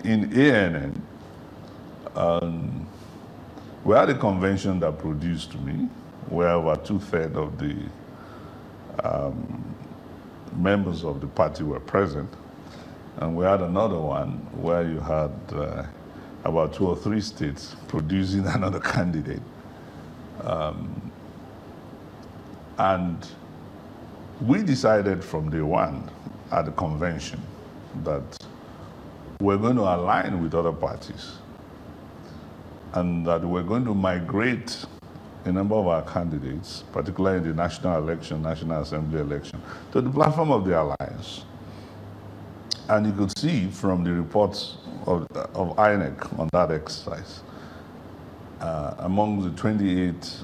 in ANN, we had a convention that produced me, where over 2/3 of the members of the party were present. And we had another one where you had about 2 or 3 states producing another candidate. And we decided from day one at the convention that we're going to align with other parties and that we're going to migrate a number of our candidates, particularly in the national election, National Assembly election, to the platform of the alliance. And you could see from the reports of INEC on that exercise, among the 28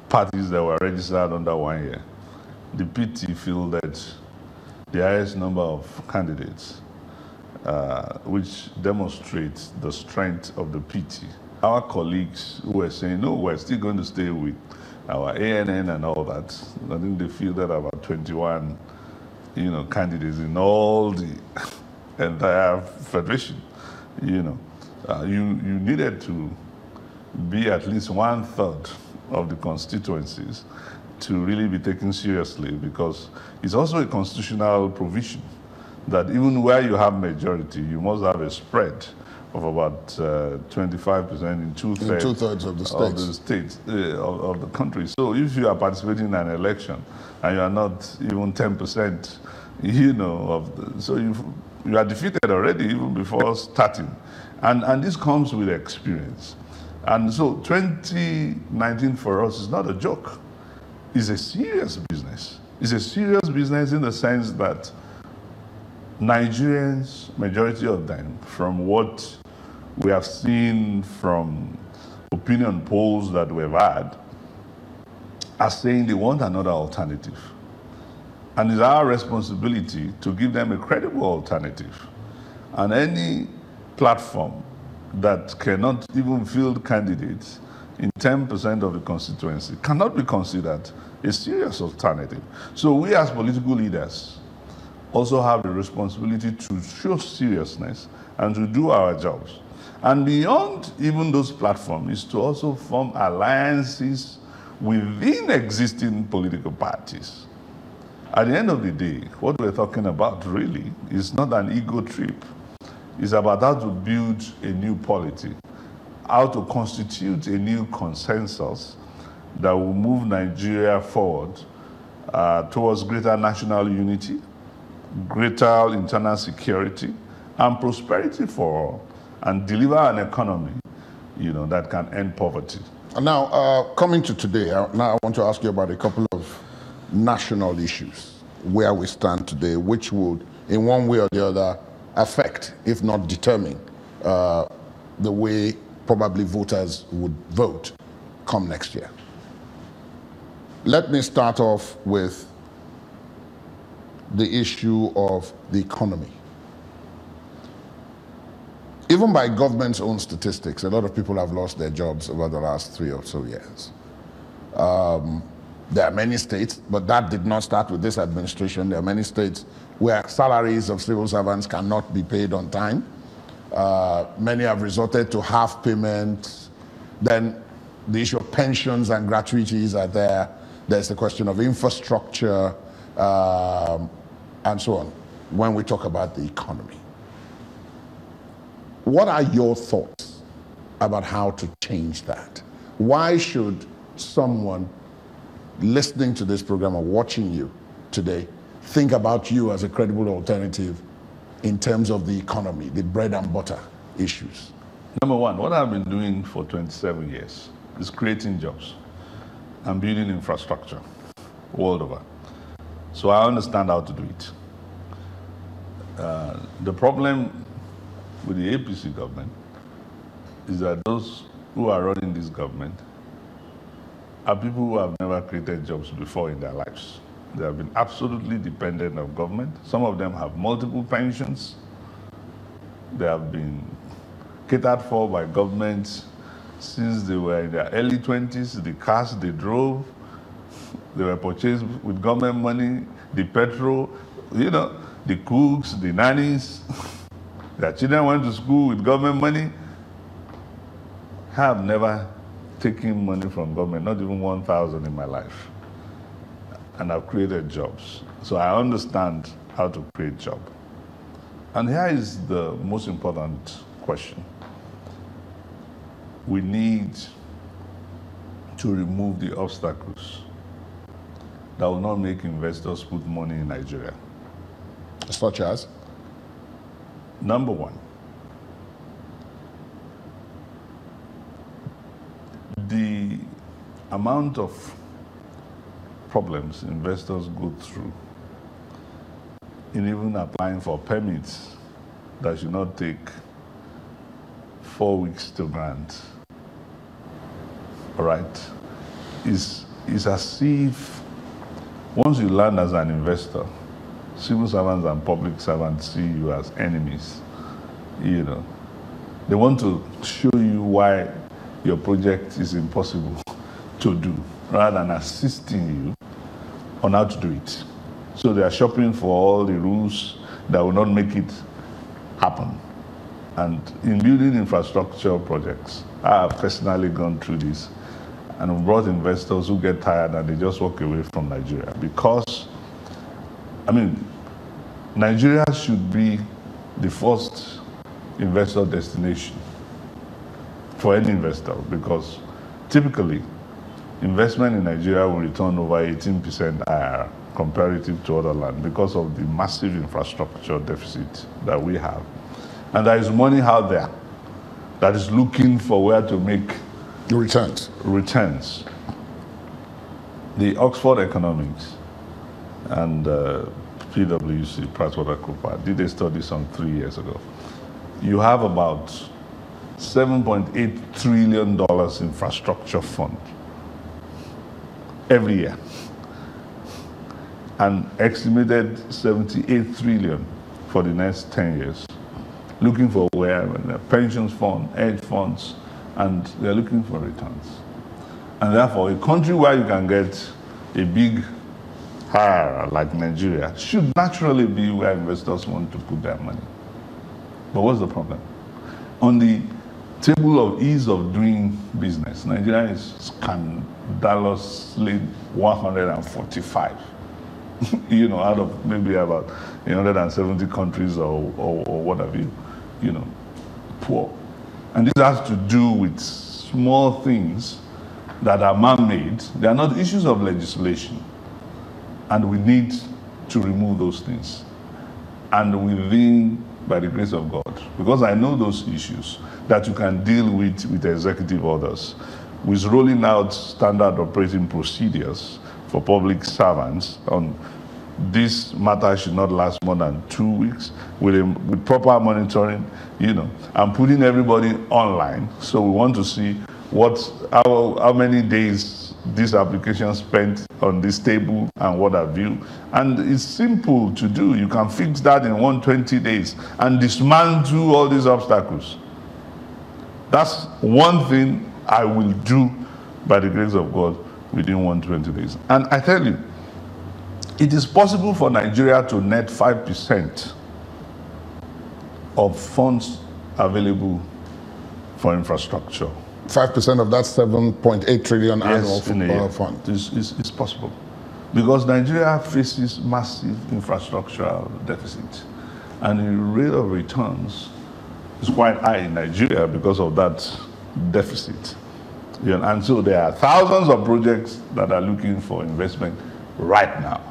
parties that were registered under 1 year, the PT fielded the highest number of candidates, which demonstrates the strength of the PT. Our colleagues who were saying, no, we're still going to stay with our ANN and all that, I think they fielded about 21 candidates in all the entire federation. You needed to be at least 1/3 of the constituencies to really be taken seriously, because it's also a constitutional provision that even where you have majority, you must have a spread of about 25% in two-thirds of the states of the country. So if you are participating in an election and you are not even 10%, so you are defeated already even before starting. And this comes with experience. And so 2019 for us is not a joke. It's a serious business. It's a serious business in the sense that Nigerians, majority of them, from what we have seen from opinion polls that we've had, are saying they want another alternative. And it's our responsibility to give them a credible alternative. And any platform that cannot even field candidates in 10% of the constituency cannot be considered a serious alternative. So we as political leaders also have the responsibility to show seriousness and to do our jobs. And beyond even those platforms is to also form alliances within existing political parties. At the end of the day, what we're talking about really is not an ego trip. It's about how to build a new polity, how to constitute a new consensus that will move Nigeria forward towards greater national unity, greater internal security, and prosperity for all, and deliver an economy, that can end poverty. Now, coming to today, now I want to ask you about a couple of national issues, where we stand today, which would, in one way or the other, affect, if not determine, the way probably voters would vote come next year. Let me start off with the issue of the economy. Even by government's own statistics, a lot of people have lost their jobs over the last 3 or so years. There are many states, but that did not start with this administration. There are many states where salaries of civil servants cannot be paid on time. Many have resorted to half payment. Then the issue of pensions and gratuities are there. There's the question of infrastructure, and so on, when we talk about the economy. What are your thoughts about how to change that? Why should someone listening to this program or watching you today think about you as a credible alternative in terms of the economy, the bread and butter issues? Number one, what I've been doing for 27 years is creating jobs and building infrastructure world over. So I understand how to do it. The problem with the APC government is that those who are running this government are people who have never created jobs before in their lives. They have been absolutely dependent on government. Some of them have multiple pensions. They have been catered for by government since they were in their early 20s. The cars they drove, they were purchased with government money, the petrol, the cooks, the nannies. Their children went to school with government money. I have never taken money from government, not even 1,000 in my life. And I've created jobs. So I understand how to create jobs. And here is the most important question. We need to remove the obstacles that will not make investors put money in Nigeria. Such as? Number one, the amount of problems investors go through in even applying for permits that should not take 4 weeks to grant, all right, is as if once you land as an investor, civil servants and public servants see you as enemies. You know, they want to show you why your project is impossible to do, rather than assisting you on how to do it. So they are shopping for all the rules that will not make it happen. And in building infrastructure projects, I have personally gone through this and brought investors who get tired and they just walk away from Nigeria. Because, I mean, Nigeria should be the first investor destination for any investor, because typically investment in Nigeria will return over 18% IRR comparative to other land because of the massive infrastructure deficit that we have. And there is money out there that is looking for where to make returns. The Oxford Economics and PwC, PricewaterhouseCoopers, did a study some 3 years ago. You have about $7.8 trillion infrastructure fund every year, and estimated 78 trillion for the next 10 years, looking for where pensions fund, hedge funds, and they're looking for returns. And therefore, a country where you can get a big hire like Nigeria should naturally be where investors want to put their money. But what's the problem? On the table of ease of doing business, Nigeria is scandalously 145. You know, out of maybe about 170 countries or what have you, poor. And this has to do with small things that are man-made. They are not issues of legislation. And we need to remove those things. And within, by the grace of God, because I know those issues that you can deal with executive orders, with rolling out standard operating procedures for public servants on this matter should not last more than 2 weeks, with proper monitoring, and putting everybody online. So we want to see how many days this application spent on this table and what have you. And it's simple to do. You can fix that in 120 days and dismantle all these obstacles. That's one thing I will do by the grace of God within 120 days. And I tell you, it is possible for Nigeria to net 5% of funds available for infrastructure. 5% of that 7.8 trillion annual fund. It's possible. Because Nigeria faces massive infrastructural deficit. And the rate of returns is quite high in Nigeria because of that deficit. And so there are thousands of projects that are looking for investment right now.